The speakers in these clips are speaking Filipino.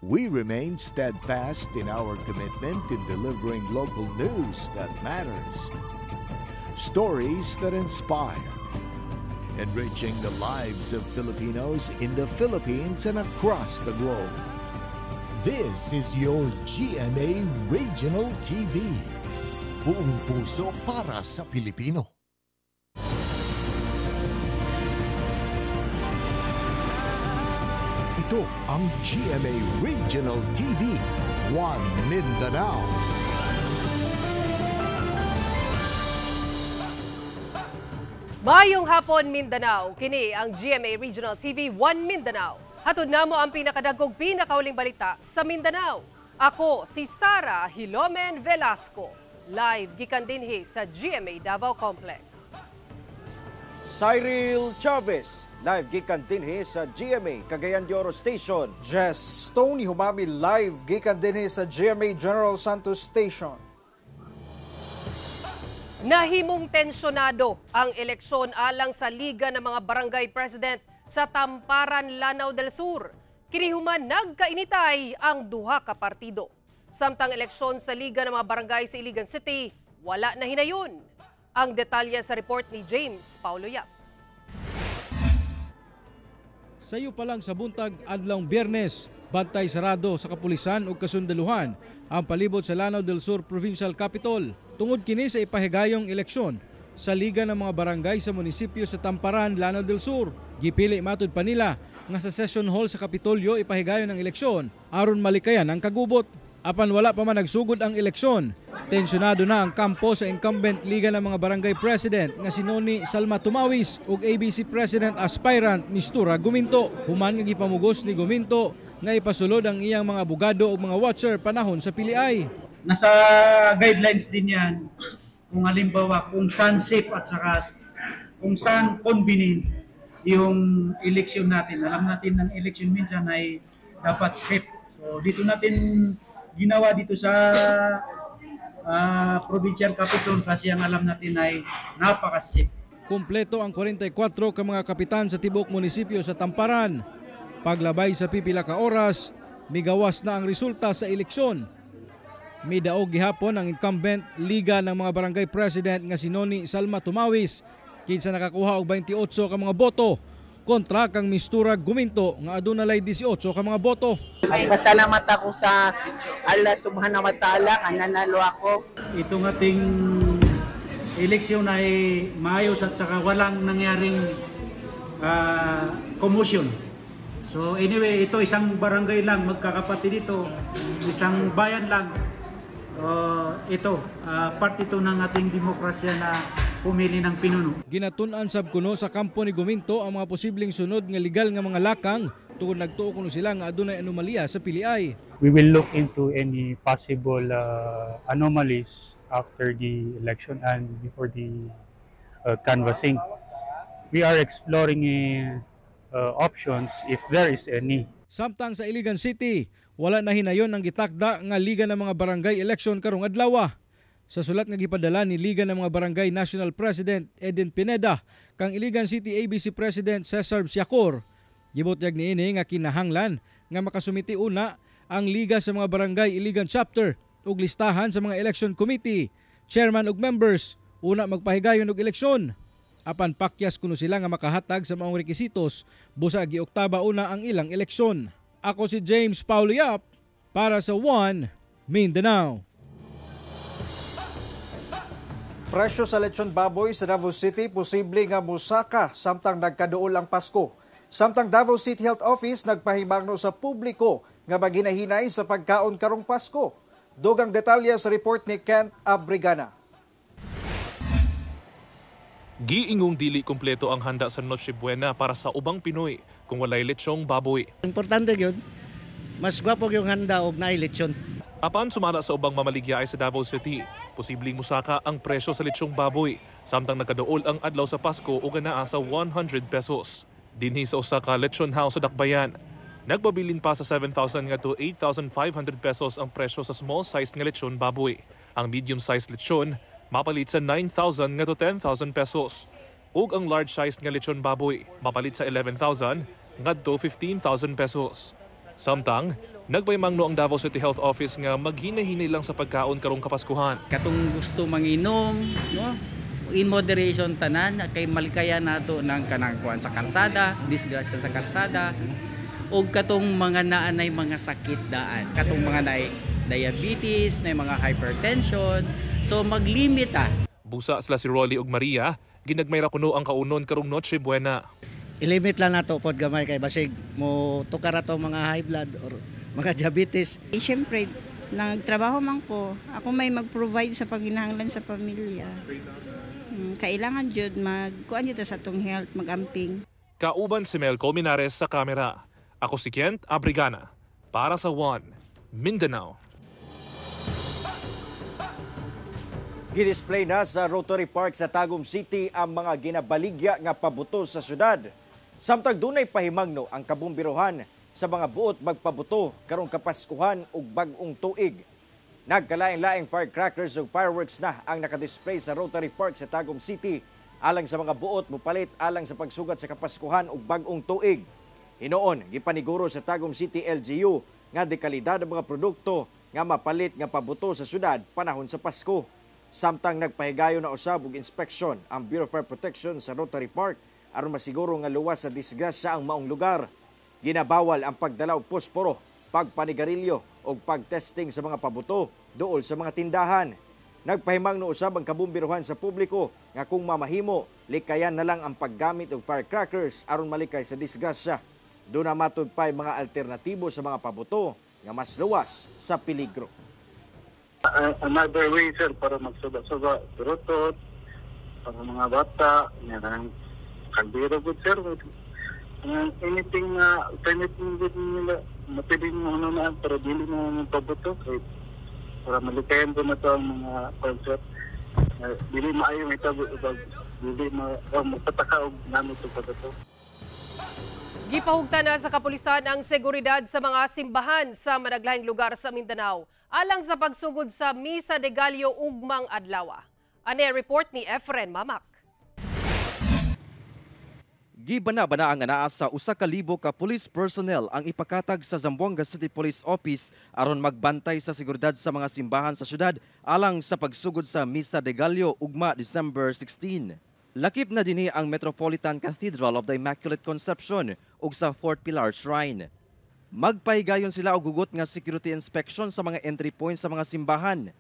We remain steadfast in our commitment in delivering local news that matters, stories that inspire, enriching the lives of Filipinos in the Philippines and across the globe. This is your GMA Regional TV. Buong puso para sa Pilipino. Ito ang GMA Regional TV, One Mindanao. Mayong hapon, Mindanao. Kini ang GMA Regional TV, One Mindanao. Hatod namo ang pinakadagkog pinakauling balita sa Mindanao. Ako si Sara Hilomen Velasco. Live gikan dinhi sa GMA Davao Complex. Cyril Chavez, live gikan dinhi sa GMA Cagayan de Oro Station. Jess Tony Humami, live gikan dinhi sa GMA General Santos Station. Nahimong tensyonado ang eleksyon alang sa Liga ng mga Barangay President sa Tamparan, Lanao del Sur. Kinihuman nagkainitay ang duha ka partido. Samtang eleksyon sa Liga ng mga Barangay sa Iligan City, wala na hinayon. Ang detalye sa report ni James Paulo Yap. Sayo pa lang sa buntag adlawng Biyernes, bantay sarado sa kapulisan ug kasundaluhan ang palibot sa Lanao del Sur Provincial Capital. Tungod kini sa ipahigayong eleksyon sa Liga ng mga Barangay sa munisipyo sa Tamparan, Lanao del Sur. Gipili matud pa nila nga sa session hall sa Kapitolyo ipahigayon ang eleksyon aron malikayan ang kagubot. Apan wala pa man nagsugod ang eleksyon, tensyonado na ang kampo sa incumbent Liga ng mga Barangay President nga si Noni Salma Tumawis ug ABC President Aspirant Mistura Guminto. Human nga gipamugos ni Guminto nga ipasulod ang iyang mga abogado ug mga watcher panahon sa piliay. Nasa guidelines din yan kung halimbawa kung saan safe at saka kung saan convenient yung eleksyon natin. Alam natin ng eleksyon minsan ay dapat safe. So dito natin ginawa dito sa provincial capital kasi ang alam natin ay napaka-safe. Kumpleto ang 44 ka mga kapitan sa tibok munisipyo sa Tamparan. Paglabay sa pipila ka oras, migawas na ang resulta sa eleksyon. Midaog gihapon ang incumbent Liga ng mga Barangay President nga si Noni Salma Tumawis kinsa nakakuha og 28 ka mga boto kontra kang Mistura Guminto nga adunay 18 ka mga boto. Pasalamat ako sa Allah Subhanahu wa Ta'ala nga nanalo ako. Itong ating eleksyon ay maayos at saka walang nangyaring commotion. So anyway, ito isang barangay lang, magkakapatid ito, isang bayan lang. Part ito ng ating demokrasya na pumili ng pinuno. Ginatun-an sab kuno sa kampo ni Guminto ang mga posibleng sunod nga legal nga mga lakang tungod nagtuo kuno sila nga adunay anomalya sa piliay. We will look into any possible anomalies after the election and before the canvassing. We are exploring options if there is any. Samtang sa Iligan City, wala na hinayon ang gitakda nga Liga ng mga Barangay election karong adlaw. Sa sulat nga gipadala ni Liga ng mga Barangay National President Eden Pineda kang Iligan City ABC President Cesar Siacor, gibutyag niini nga kinahanglan nga makasumiti una ang Liga sa mga Barangay Iligan Chapter ug listahan sa mga election committee, chairman ug members una magpahigayon og eleksyon. Apan pakyas kuno sila nga makahatag sa maong rekisitos busa gioktaba una ang ilang eleksyon. Ako si James Paulo Yap para sa One Mindanao. Presyo sa lechon baboy sa Davao City posible nga musaka samtang nagkaduol ang Pasko. Samtang Davao City Health Office nagpahimangno sa publiko nga maghinahinay sa pagkaon karong Pasko. Dugang detalye sa report ni Kent Abrigana. Giingong dili kumpleto ang handa sa Noche Buena para sa ubang Pinoy kung walay lechong baboy. Importante yun, mas gwapo yung handa og naay lechon. Apan sumala sa ubang mamaligya ay sa Davao City, posibleng musaka ang presyo sa lechong baboy samtang nagkaduol ang adlaw sa Pasko o ganaa sa 100 pesos. Dinhi sa usa ka lechon house sa Dakbayan, nagbabilin pa sa 7,000 nga to 8,500 pesos ang presyo sa small size nga lechon baboy. Ang medium size lechon mapalit sa 9,000 nga to 10,000 pesos. Ug ang large size nga lechon baboy mapalit sa 11,000 nga to 15,000 pesos. Samtang, nagpaymangno ang Davao City Health Office nga maghinay-hinay lang sa pagkaon karong Kapaskuhan. Katong gusto manginom, no? In moderation tanan kay malikaya nato ng kanangkuan sa kalsada, disgrasya sa kalsada, o katong mga naanay mga sakit daan, katong mga naay diabetes, na mga hypertension, so maglimit Busa sila si Rolly ug Maria, ginagmay ra kuno ang kaunon karong Noche Buena. ilimit lang nato pod gamay kay basig mo tukar ato mga high blood or mga diabetes. Siyempre, nagtrabaho man ko. Ako may mag-provide sa paghinahanglan sa pamilya. Kailangan jud magkuan dito sa atong health, magamping. Kauban si Melco Minares sa kamera. Ako si Kent Abrigana para sa One Mindanao. Gidisplay na sa Rotary Park sa Tagum City ang mga ginabaligya nga pabuto sa syudad. Samtang dunay pahimangno ang kabumbirohan sa mga buot magpabuto karong Kapaskuhan ug bag-ong tuig. Nagkalain-laing firecrackers ug fireworks na ang nakadisplay sa Rotary Park sa Tagum City alang sa mga buot mupalit alang sa pagsugat sa Kapaskuhan ug bag-ong tuig. Hinoon, gipaniguro sa Tagum City LGU nga dekalidad ang mga produkto nga mapalit nga pabuto sa syudad panahon sa Pasko. Samtang nagpahigayon na usab og inspeksyon ang Bureau of Fire Protection sa Rotary Park aron masiguro nga luwas sa disgrasya ang maong lugar. Ginabawal ang pagdala og posporo, pagpanigarilyo o pagtesting sa mga pabuto duol sa mga tindahan. Nagpahimangno usab ang kabumbirohan sa publiko nga kung mamahimo, likayan na lang ang paggamit og firecrackers aron malikay sa disgrasya. Doon na matud pa'y mga alternatibo sa mga pabuto nga mas luwas sa peligro. Another way, sir, para magsuga-suga, turutot, para mga bata, yan, kaldero good, sir. Anything good nila, matiling mo na para dili mo pabuto, para malikayan ko na ito ang mga concert. Dili maayong ito, dili magpataka o namin ito pabuto. Gipahugtan na sa kapulisan ang seguridad sa mga simbahan sa madaglayng lugar sa Mindanao alang sa pagsugod sa Misa de Gallo ugmang adlaw. Ane report ni Efren Mamak. Gibana-bana ang anaa sa 1,000 ka police personnel ang ipakatag sa Zamboanga City Police Office aron magbantay sa seguridad sa mga simbahan sa syudad alang sa pagsugod sa Misa de Gallo ugma December 16. Lakip na dinhi ang Metropolitan Cathedral of the Immaculate Conception ug sa Fort Pilar Shrine. Magpahigayon sila og hugot nga security inspection sa mga entry points sa mga simbahan.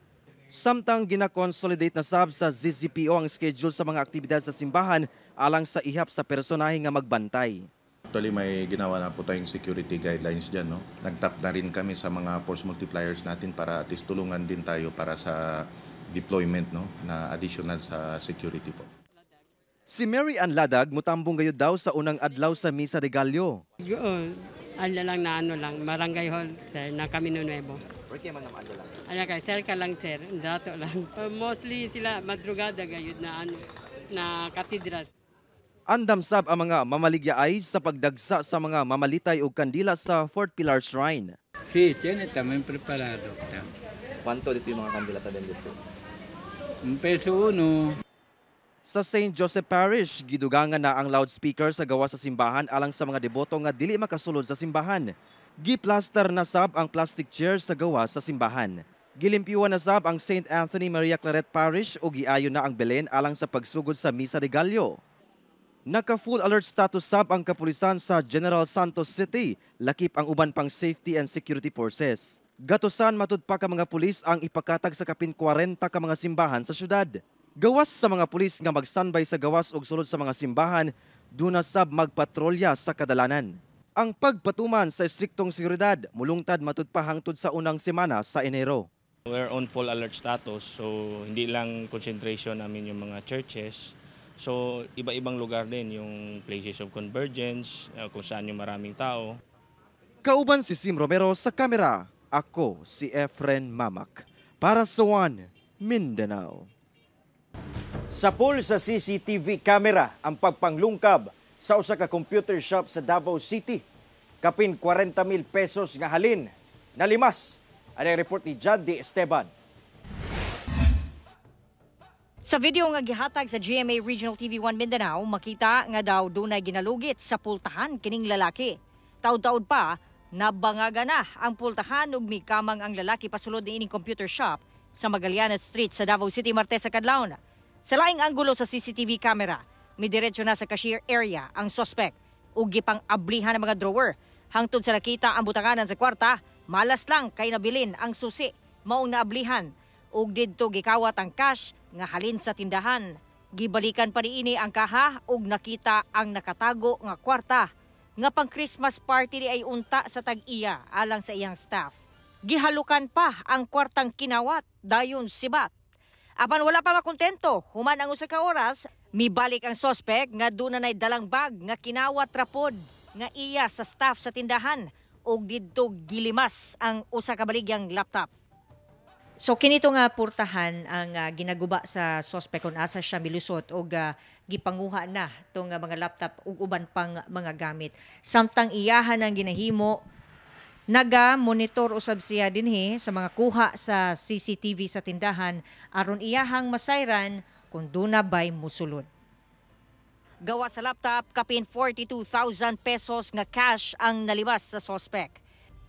Samtang gina-consolidate na sab sa ZZPO ang schedule sa mga aktibidad sa simbahan alang sa ihap sa personahe nga magbantay. Actually may ginawa na po tayong security guidelines dyan. No? Nag-tap na rin kami sa mga force multipliers natin para at least tulungan din tayo para sa deployment na additional sa security po. Si Mary Ann Ladag mutambong gayud daw sa unang adlaw sa Misa de Gallo. Lang na barangay hall sir, na Camino Nuevo. Porque man naman lang. Sir ka lang sir, dato lang. Mostly sila madrugada gayud na katedral. Andam sab ang mga mamaligya ay sa pagdagsa sa mga mamalitay ug kandila sa Fort Pilar Shrine. Sí, tiene también preparado. ¿Cuánto dito yung mga kandila taden dito? $1. Sa St. Joseph Parish, gidugangan na ang loudspeaker sa gawa sa simbahan alang sa mga deboto nga dili makasulod sa simbahan. Giplaster na sab ang plastic chairs sa gawa sa simbahan. Gilimpyuan na sab ang St. Anthony Maria Claret Parish o giayon na ang Belen alang sa pagsugod sa Misa de Gallo. Naka-full alert status sab ang kapulisan sa General Santos City, lakip ang uban pang safety and security forces. Gatusan matud pa ka mga pulis ang ipakatag sa kapin 40 ka mga simbahan sa syudad. Gawas sa mga pulis nga mag-standby sa gawas ug sulod sa mga simbahan, duna sab magpatrolya sa kadalanan. Ang pagpatuman sa istriktong seguridad mulungtad matud pa hangtod sa unang semana sa Enero. We're on full alert status, so hindi lang concentration namin yung mga churches. So iba-ibang lugar din yung places of convergence, kung saan yung maraming tao. Kauban si Sim Romero sa kamera. Ako si Efren Mamak para sa One Mindanao. Sa pool sa CCTV camera ang pagpanglungkab sa usa ka computer shop sa Davao City. Kapin 40,000 pesos nga halin. Nalimas. Ang report ni Jaddy Esteban. Sa video nga gihatag sa GMA Regional TV 1 Mindanao, makita nga daw dunay ginalugit sa pultahan kining lalaki. Taud-taud pa, Nabangaga na ang pultahan ug mikamang ang lalaki pasulod ni ining computer shop sa Magallanes Street sa Davao City, Martes sa kadlawon. Sa laing anggulo sa CCTV camera, midiretso na sa cashier area ang suspect ug gipang ablihan ng mga drawer. Hangtod sa nakita ang butanganan sa kwarta, malas lang kay nabilin ang susi, maong naablihan ug didto gikawat ang cash nga halin sa tindahan. Gibalikan pa niini ang kaha ug nakita ang nakatago nga kwarta nga pang Christmas party di ay unta sa tag-iya alang sa iyang staff. Gihalukan pa ang kwartang kinawat dayon sibat. Apan wala pa makontento, human ang usa ka oras, mibalik ang suspect nga dunay dalang bag nga kinawat rapod nga iya sa staff sa tindahan ug didto gilimas ang usa ka baligyang laptop. So kinito nga purtahan ang ginaguba sa suspect kung asa siya milusot o gipanguha na itong mga laptop ug uban pang mga gamit. Samtang iyahan ang ginahimo, naga-monitor usab siya dinhi sa mga kuha sa CCTV sa tindahan aron iyahang masayran kung duna bay musulod. Gawa sa laptop, kapin 42,000 pesos nga cash ang nalibas sa suspect.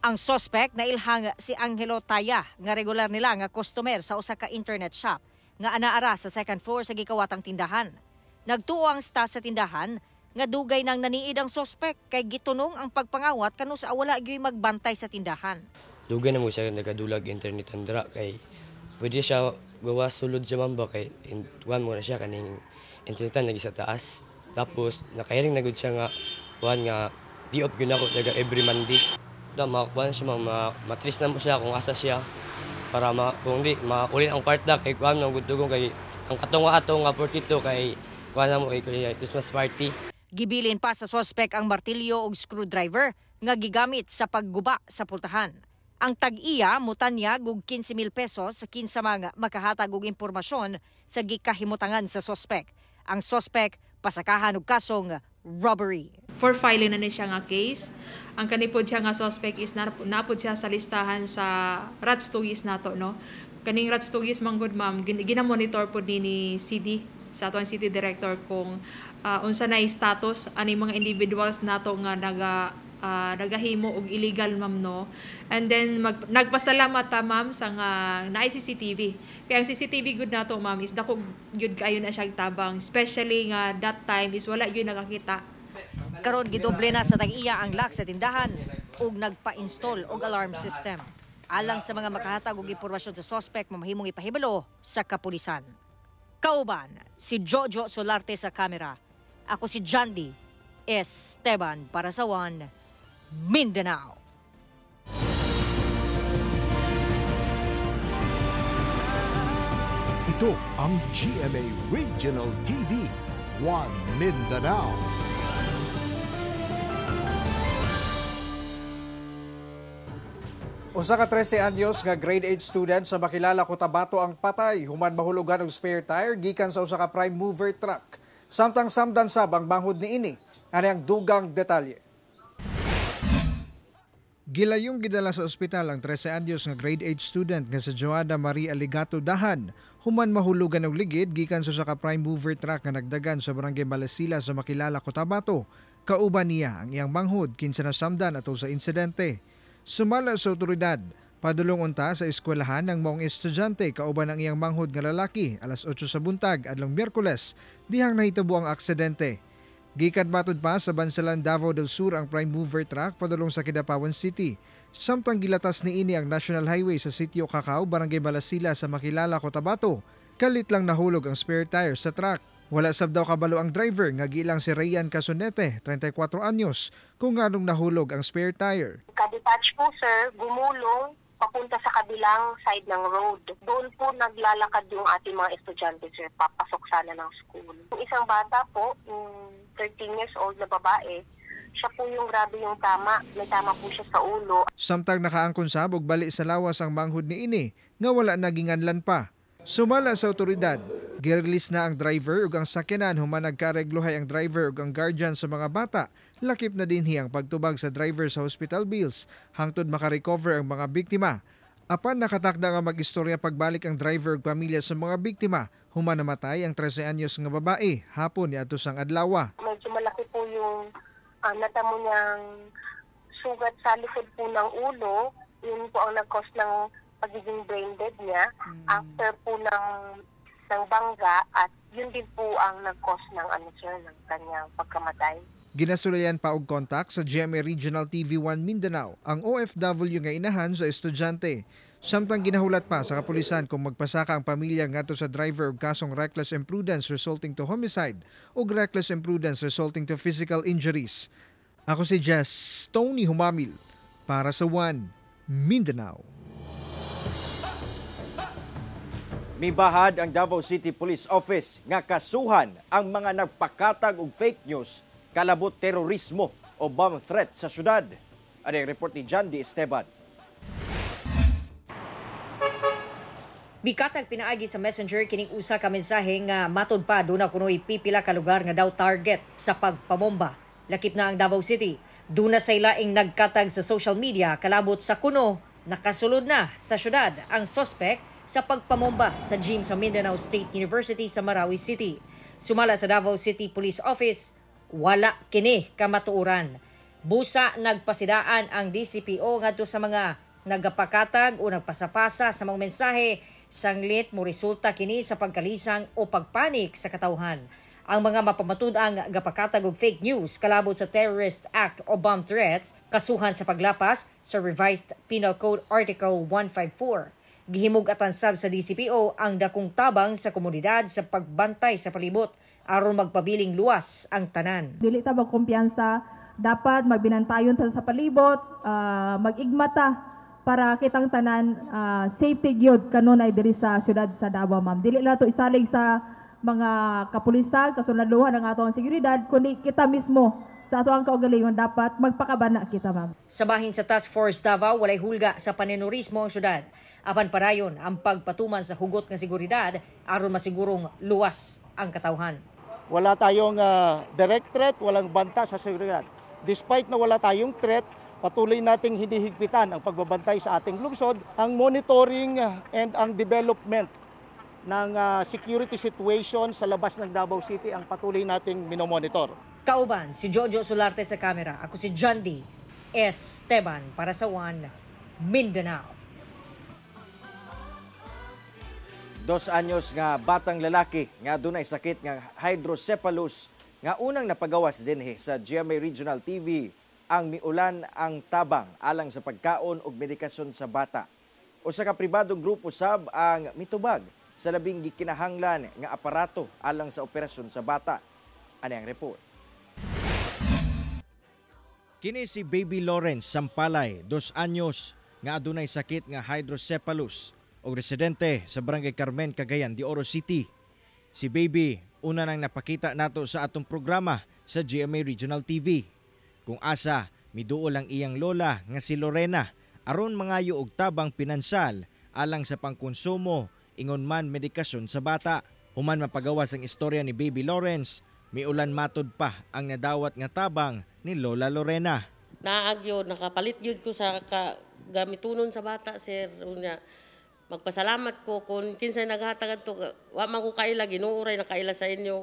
Ang suspect na ilhang si Angelo Taya nga regular nila nga customer sa usa ka internet shop nga anaara sa second floor sa gikawatang tindahan. Nagtuo ang staff sa tindahan nga dugay nang naniid ang suspect kay gitunong ang pagpangawat kanu sa wala gyud magbantay sa tindahan. Dugay na mo siya nagadulag internet andra kay pwede siya gawa sulod sa mamba kay tuwan mo na siya kaning internetan lagi sa taas. Tapos nakahiring na gud siya nga kuan nga di-off gyud ako daga every Monday. Makakuha siya, matris na mo siya kung asa siya para kung di, makulit ang part na kay kuha ng gudugong kay ang katunga atong nga 42 kay kuha na mo kay Christmas party. Gibilin pa sa suspect ang martilyo ug screwdriver nga gigamit sa pagguba sa pultahan. Ang tag-iya mutanyag og 15,000 pesos sa kinsa mga makahatag og impormasyon sa gikahimutangan sa suspect. Ang suspect pasakahan og kasong robbery. For filing na ni siya nga case, ang kanipod siya nga suspect is napod siya sa listahan sa RATS 2 years nato, no? Kaning RATS 2 years manggod ma'am, gina-monitor po ni CD sa atong city director kung unsa na status ani mga individuals nato nga nagahimo og illegal ma'am, no? And then nagpasalamat ta ma'am sa nga naay CCTV. Kaya ang CCTV good nato ma'am is dako gyud kayo na siya tabang, especially nga that time is wala gyud nakakita. Karon gidoble na sa tag-iya ang lock sa tindahan ug nagpa-install og alarm system. Alang sa mga makahatag og impormasyon sa suspect mamahimong ipahibalo sa kapulisan. Kauban si Jojo Solarte sa kamera. Ako si Jandy Esteban para sa One Mindanao. Ito ang GMA Regional TV, One Mindanao. Usa ka 13 anyos nga grade 8 student sa Makilala, Cotabato ang patay human mahulugan og spare tire gikan sa usa ka prime mover truck. Samtang samdan sab ang banghod niini. Ani ang dugang detalye. Gilayong gidala sa ospital ang 13 anyos nga grade 8 student nga sa Joada Marie Aligato Dahan human mahulugan og ligid gikan sa usa ka prime mover truck nga nagdagan sa barangay Malasila sa Makilala, Cotabato. Kauban niya ang iyang banghod kinsa nasamdan ato sa insidente. Sumala sa otoridad, padulong unta sa eskwelahan ng maong estudyante kauban ang iyang manghod nga lalaki alas 8 sa buntag adlong Miyerkules dihang nahitabo ang aksidente. Gikan matod pa sa Bansalan, Davao del Sur ang prime mover truck padulong sa Kidapawan City. Samtang gilatas niini ang National Highway sa Sitio Cacao, Barangay Malasila sa Makilala, Cotabato. Kalit lang nahulog ang spare tire sa truck. Wala sab daw kabalo ang driver nga gilang si Rayan Casonete, 34 anyos, kung anong nahulog ang spare tire. Ka-detach po sir, gumulong papunta sa kabilang side ng road. Doon po naglalakad yung ating mga estudyante sir, papasok sana ng school. Yung isang bata po, 13 years old na babae, siya po yung grabe yung tama. May tama po siya sa ulo. Samtang nakaangkon sab og bali sa lawas ang manghod niini nga wala naginganlan pa. Sumala sa otoridad, girelease na ang driver ug ang sakyanan human nagkareglohay ang driver ug ang guardian sa mga bata. Lakip na dinhi ang pagtubag sa driver sa hospital bills hangtod makarecover ang mga biktima. Apan nakatakda nga mag-istorya pagbalik ang driver ug pamilya sa mga biktima, human namatay ang 13 anyos nga babae hapon niadto sang adlaw. Medyo malaki po yung natamo niyang sugat sa likod po ng ulo. Yun po ang nag-cause ng pagiging brain dead niya. After po ng bangga at yun din po ang nag-cause ng ng kanyang pagkamatay. Ginasulayan pa og kontak sa GMA Regional TV1 Mindanao ang OFW nga inahan sa estudyante. Samtang ginahulat pa sa kapulisan kung magpasaka ang pamilya ngadto sa driver og kasong reckless imprudence resulting to homicide o reckless imprudence resulting to physical injuries. Ako si Jess Tony Humamil para sa One Mindanao. Mibahad ang Davao City Police Office nga kasuhan ang mga nagpakatag og fake news kalabot terorismo o bomb threat sa syudad. Ano ang report ni John D. Esteban. Bikatag pinaagi sa messenger kining usa ka mensahe nga matud pa duna kunoy pipila ka lugar nga daw target sa pagpamomba. Lakip na ang Davao City. Duna sa ilaing nagkatag sa social media kalabot sa kuno nakasulod na sa syudad ang suspect sa pagpamomba sa gym sa Mindanao State University sa Marawi City. Sumala sa Davao City Police Office, wala kini kamatuoran. Busa nagpasidaan ang DCPO ngadto sa mga nagapakatag o nagpasapasa sa mga mensahe. Sanglit mo resulta kini sa pagkalisang o pagpanik sa katawhan. Ang mga mapamatud-ang gapakatag og fake news kalabot sa terrorist act o bomb threats kasuhan sa paglapas sa revised Penal Code Article 154. Gihimug-atan sab sa DCPO ang dakong tabang sa komunidad sa pagbantay sa palibot aron magpabiling luwas ang tanan. Dili ta magkumpiyansa, dapat magbinantayon ta sa palibot, mag-igmata para kitang tanan safety gyud kanunay diri sa syudad sa Davao, ma'am. Dili na to isalig sa mga kapulisan, kasunladuhan ng atong seguridad, kundi kita mismo sa ato ang kaugalingon dapat magpakabana kita, ma'am. Sa bahin sa Task Force Davao, walay hulga sa panenurismo ang syudad. Apan parayon ang pagpatuman sa hugot ng seguridad aron masigurong luwas ang katawhan. Wala tayong direct threat, walang banta sa seguridad. Despite na wala tayong threat, patuloy nating hinihigpitan ang pagbabantay sa ating lungsod, ang monitoring and ang development ng security situation sa labas ng Davao City ang patuloy nating minomonitor. Kauban, si Jojo Solarte sa kamera. Ako si John D. Esteban para sa One Mindanao. 2 anyos nga batang lalaki nga dunay sakit nga hydrocephalus nga unang napagawas dinhi sa GMA Regional TV ang miulan ang tabang alang sa pagkaon ug medikasyon sa bata. Usa ka pribadong grupo sab ang mitubag sa labing gikinahanglan nga aparato alang sa operasyon sa bata. Ani ang report. Kini si Baby Lawrence Sampalay, 2 anyos, nga adunay sakit nga hydrocephalus o residente sa Barangay Carmen, Cagayan de Oro City. Si Baby una nang napakita nato sa atong programa sa GMA Regional TV. Kung asa, miduol ang iyang lola nga si Lorena aron mangayo og tabang pinansal alang sa pangkonsumo ingon man medikasyon sa bata. Human mapagawas ang istorya ni Baby Lawrence, miulan matod pa ang nadawat nga tabang ni Lola Lorena. Naagyo, nakapalit yun ko sa gamitunon sa bata, sir. Magpasalamat ko kung kinsay naghatagan to, wa man ko kaila, ginuuray na kaila sa inyo,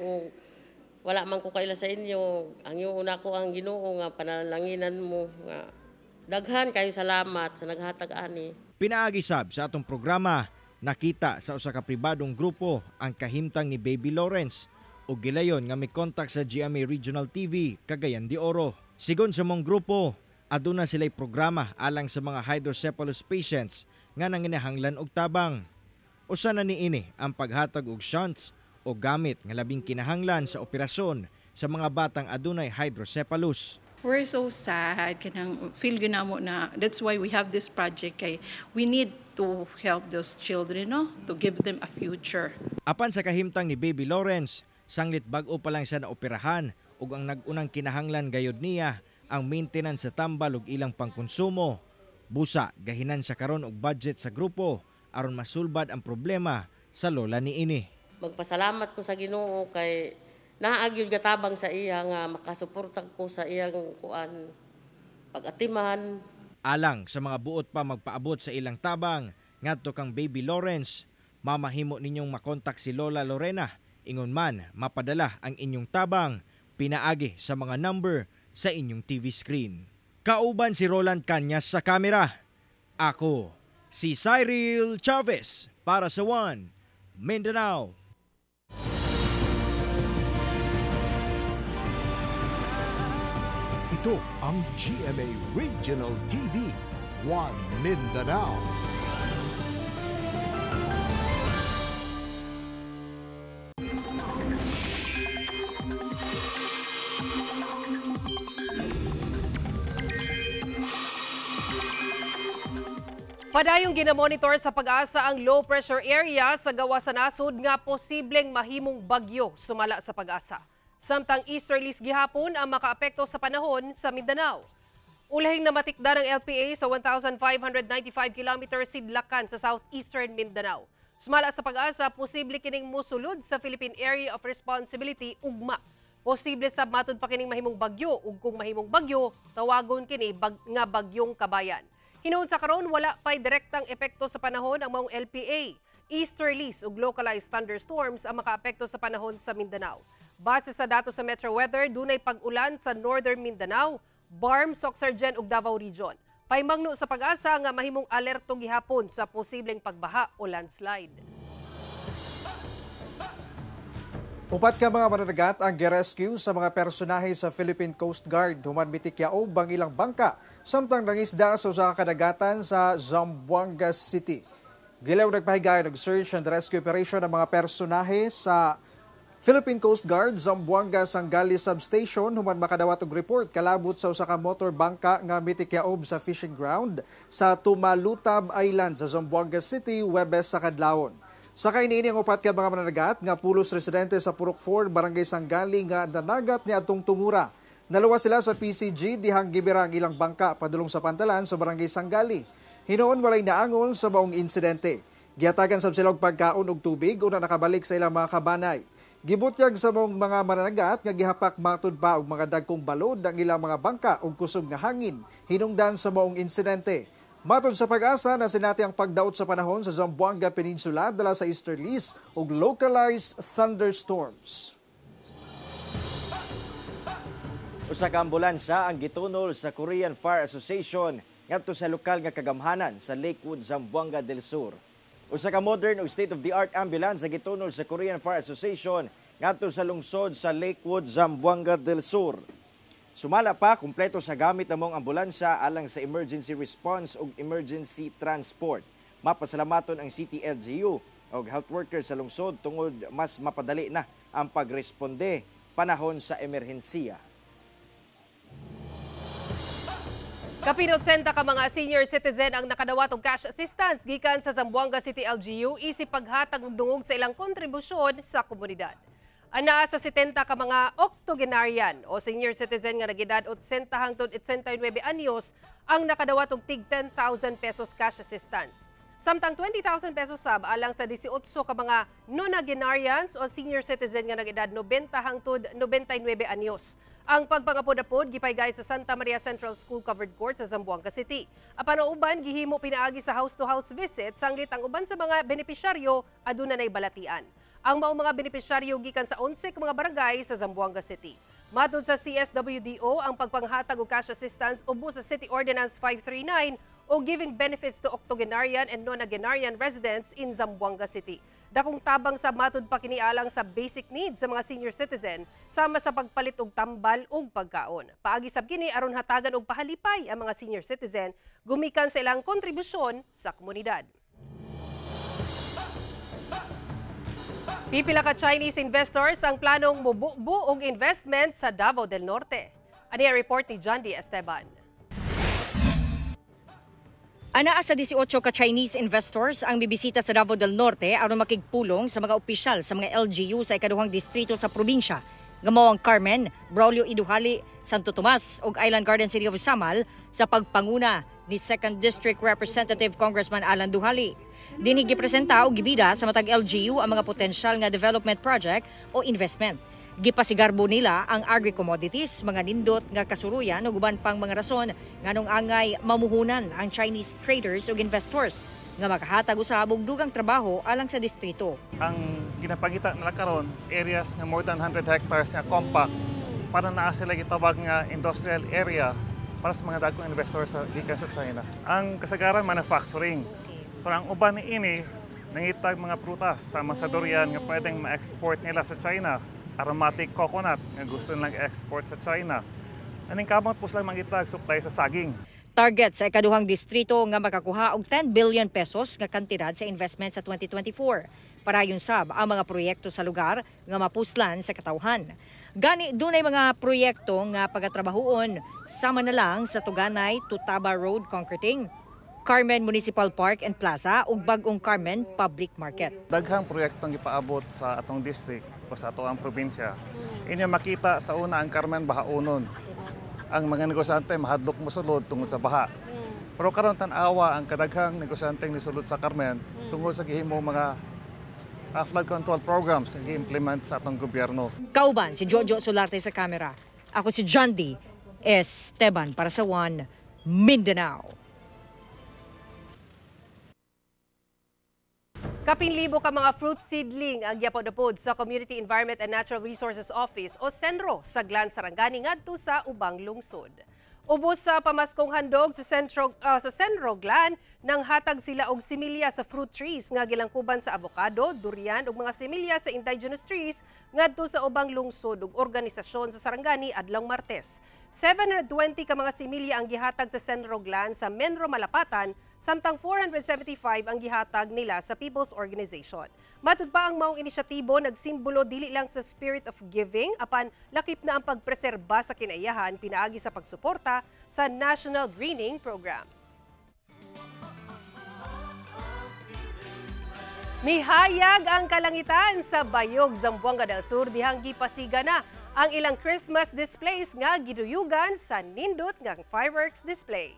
wala man ko kaila sa inyo, ang yung una ko ang Ginoo nga panalanginan mo nga daghan kayo salamat sa naghatag ani. Pinaagi sab sa atong programa, nakita sa usa ka pribadong grupo ang kahimtang ni Baby Lawrence ug gilayon nga may contact sa GMA Regional TV Cagayan de Oro. Sigon sa mong grupo, aduna sila'y programa alang sa mga hydrocephalus patients nga nanginahanglan og tabang. Usa na niini ang paghatag og shunts o gamit nga labing kinahanglan sa operasyon sa mga batang adunay hydrocephalus. We're so sad, kanang feel ginamo na that's why we have this project kay we need to help those children, no, to give them a future. Apan sa kahimtang ni Baby Lawrence, sanglit bag-o pa lang siya na operahan ug ang nagunang kinahanglan gayud niya ang maintenance sa tambal ug ilang pangkonsumo. Busa gahinan siya karon og budget sa grupo aron masulbad ang problema sa lola niini. Magpasalamat ko sa Ginoo kay naagyud gatabang sa iya nga makasuporta ko sa iyang kuan pag-atiman. Alang sa mga buot pa magpaabot sa ilang tabang ngadto kang Baby Lawrence, mamahimo ninyong makontak si Lola Lorena ingon man mapadala ang inyong tabang pinaagi sa mga number sa inyong TV screen. Kauban si Roland Cañas sa kamera. Ako, si Cyril Chavez para sa One Mindanao. Ito ang GMA Regional TV, One Mindanao. Padayong ginamonitor sa Pag-asa ang low pressure area sa gawa sa nasud nga posibleng mahimong bagyo sumala sa Pag-asa. Samtang easterlies gihapon ang makaapekto sa panahon sa Mindanao. Ulahing na matikda ng LPA sa 1,595 kilometers sidlakan sa southeastern Mindanao. Sumala sa Pag-asa, posible kining musulod sa Philippine Area of Responsibility ugma. Posible sa matud pa kining mahimong bagyo ug kung mahimong bagyo, tawagon kini nga bagyong kabayan. Hinuon sa karon wala pay direktang epekto sa panahon ang maong LPA. Easterlies ug localized thunderstorms ang makaapekto sa panahon sa Mindanao. Base sa datos sa Metro Weather, dunay pag-ulan sa Northern Mindanao, Barm, Soxargen ug Davao Region. Paymangno sa Pag-asa nga mahimong alerto gihapon sa posibleng pagbaha o landslide. Upat ka mga mananagat ang girescue sa mga personahe sa Philippine Coast Guard. Human mitikyaob ang ilang bangka samtang nangisda sa usa ka kadagatan sa Zamboanga City. Gilaw nagpahigayon og search and rescue operation ang mga personahe sa Philippine Coast Guard Zamboanga Sangali Substation human makadawat og report kalabot sa usa ka motor bangka nga mitikyaob sa fishing ground sa Tumalutab Island sa Zamboanga City Webes sa kadlawon. Sakay niini ang upat ka mga mananagat nga pulos residente sa Purok 4, Barangay Sangali nga nanagat ni atong tungura. Naluwas sila sa PCG dihang gibira ang ilang bangka padulong sa pantalan sa Barangay Sangali. Hinoon walay naangol sa maong insidente. Gihatagan sab sila og pagkaon ug tubig una nakabalik sa ilang mga kabanay. Gibutyag sa maong mga mananagat nga gihapak matud pa og mga dagkong balod ang ilang mga bangka ug kusog nga hangin hinungdan sa maong insidente. Matod sa Pag-asa na sinati ang pagdaot sa panahon sa Zamboanga Peninsula dala sa easterlies ug localized thunderstorms. Usa ka ambulansya ang gitunol sa Korean Fire Association ngadto sa lokal nga kagamhanan sa Lakewood, Zamboanga del Sur. Usa ka modern ug state-of-the-art ambulance ang gitunol sa Korean Fire Association ngadto sa lungsod sa Lakewood, Zamboanga del Sur. Sumala pa, kumpleto sa gamit namong ambulansya alang sa emergency response ug emergency transport. Mapasalamaton ang City LGU ug health workers sa lungsod tungod mas mapadali na ang pagresponde panahon sa emerhensiya. Kapinot 80 ka mga senior citizen ang nakadawat og cash assistance gikan sa Zamboanga City LGU isip paghatag og dungog sa ilang kontribusyon sa komunidad. Ana sa 70 ka mga octogenarian o senior citizen nga nagedad 80 hangtod 89 anyos ang nakadawat og tig 10,000 pesos cash assistance. Samtang 20,000 pesos sab alang sa 18 ka mga nonagenarians o senior citizen nga nagedad 90 hangtod 99 anyos. Ang pagpangapod-apod gipaygay sa Santa Maria Central School Covered Court sa Zamboanga City. Apan uban gihimo pinaagi sa house-to-house visit sanglit ang uban sa mga benepisyaryo aduna nay balatian. Ang maong mga benepisyaryo gikan sa 11 ka mga barangay sa Zamboanga City. Matod sa CSWDO, ang pagpanghatag og cash assistance ubo sa City Ordinance 539 o giving benefits to octogenarian and nonagenarian residents in Zamboanga City. Dakong tabang sa matud pa kini alang sa basic needs sa mga senior citizen sama sa pagpalit og tambal ug pagkaon. Paagi sab kini aron hatagan og pahalipay ang mga senior citizen gumikan sa ilang kontribusyon sa komunidad. Pipila ka Chinese investors ang planong mubuo og investment sa Davao del Norte. Ani ang report ni John D. Esteban. Anaa sa 18 ka Chinese investors ang bibisita sa Davao del Norte aron makigpulong sa mga opisyal sa mga LGU sa ikaduhang distrito sa probinsya. Gamao ang Carmen, Braulio Iduhali, Santo Tomas ug Island Garden City of Samal sa pagpanguna ni 2nd District Representative Congressman Alan Duhali. Dini gipresenta og gibida sa matag LGU ang mga potensyal nga development project o investment. Gipasigarbo nila ang agri-commodities, mga nindot nga kasuruyan ug uban pang mga rason nganong angay mamuhunan ang Chinese traders ug investors nga makahatag usab og dugang trabaho alang sa distrito. Ang ginapangita nila karon areas nga more than 100 hectares nga compact para naa sila gitabag nga industrial area. para sa mga dagkong investor sa gikan sa China. Ang kasagaran manufacturing. Pero ang uban ni ini nangitag mga prutas sama sa durian nga pwedeng ma-export nila sa China. Aromatic coconut nga gusto nilang i-export sa China. Aning kamot po sila mangitag supply sa saging. Target sa ikaduhang distrito nga makakuha og 10 billion pesos nga kantidad sa investment sa 2024. Parayon sab ang mga proyekto sa lugar nga mapuslan sa katawhan. Gani dunay mga proyekto nga pagatrabahoon sama na lang sa Tuganay to Taba Road concreting, Carmen Municipal Park and Plaza ug Bag-ong Carmen Public Market. Daghang proyektong ipaabot sa atong district o sa atong probinsya. Inyo makita sa una ang Carmen bahaunon. Ang mga negosyante mahadlok mosulod tungod sa baha. Pero karon tan-awa ang kadaghang negosyanteng nisulod sa Carmen tungod sa gihimo mga flood control programs nga gi-implement sa atong gobyerno. Kauban si Jojo Solarte sa kamera. Ako si John D. Esteban para sa One Mindanao. Kapinlibo ka mga fruit seedling ang gyapod-apod sa Community Environment and Natural Resources Office o CENRO sa Glan Sarangani ngadto sa ubang lungsod. Ubos sa pamaskong handog sa CENRO Glan nang hatag sila og similya sa fruit trees nga gilangkuban sa avocado, durian ug mga similya sa indigenous trees ngadto sa ubang lungsod ug organisasyon sa Sarangani adlong Martes. 720 ka mga similya ang gihatag sa CENRO Glan sa Menro Malapatan, samtang 475 ang gihatag nila sa People's Organization. Matud pa ang maong inisyatibo, nagsimbolo dili lang sa spirit of giving, apan lakip na ang pagpreserba sa kinaiyahan pinaagi sa pagsuporta sa National Greening Program. Mihayag ang kalangitan sa Bayog, Zamboanga del Sur dihang gipasiga na ang ilang Christmas displays nga giduyugan sa nindot nga fireworks display.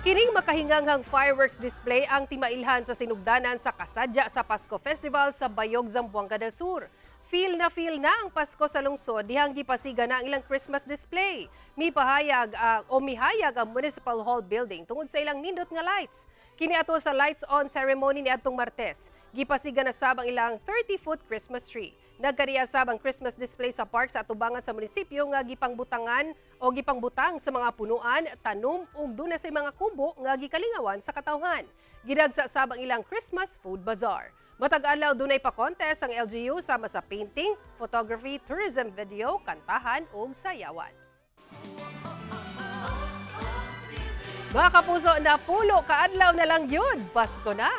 Kining makahinganghang fireworks display ang timailhan sa sinugdanan sa kasadya sa Pasko Festival sa Bayog, Zamboanga del Sur. Feel na ang Pasko sa lungsod dihang gipasiga na ang ilang Christmas display. Mihayag ang Municipal Hall building tungod sa ilang nindot nga lights. Kini ato sa lights on ceremony ni adtong Martes. Gipasiga na sab ang ilang 30-foot Christmas tree. Nagkariya sab ang Christmas display sa park sa atubangan sa munisipyo nga gipangbutang sa mga punuan, tanom ug duna sa mga kubo nga gikalingawan sa katawhan. Gidagsa sab ang ilang Christmas food bazaar. Matag adlaw dunay pa contest ang LGU sama sa painting, photography, tourism video, kantahan ug sayawan. Mga kapuso, napulo kaadlaw na lang yun. Pasko na!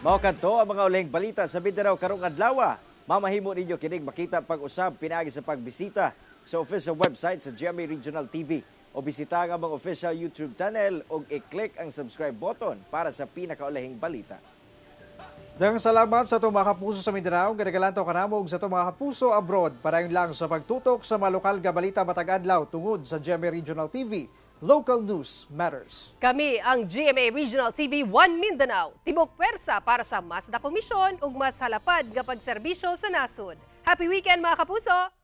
Mao kadto ang mga uling balita sa Mindanao karong adlaw. Mamahimo ninyo kining makita pag-usab pinaagi sa pagbisita sa official website sa GMA Regional TV o bisita ang among official YouTube channel o i-click ang subscribe button para sa pinakaulahing balita. Daghang salamat sa itong mga kapuso sa Mindanao. Ganagalanto kanamog sa itong mga kapuso abroad. Parayon lang sa pagtutok sa mga lokal nga balita matag adlaw tungod sa GMA Regional TV. Local news matters. Kami ang GMA Regional TV 1 Mindanao. Tibok pwersa para sa mas na komisyon ug mas halapad nga pagserbisyo sa nasod. Happy weekend mga kapuso!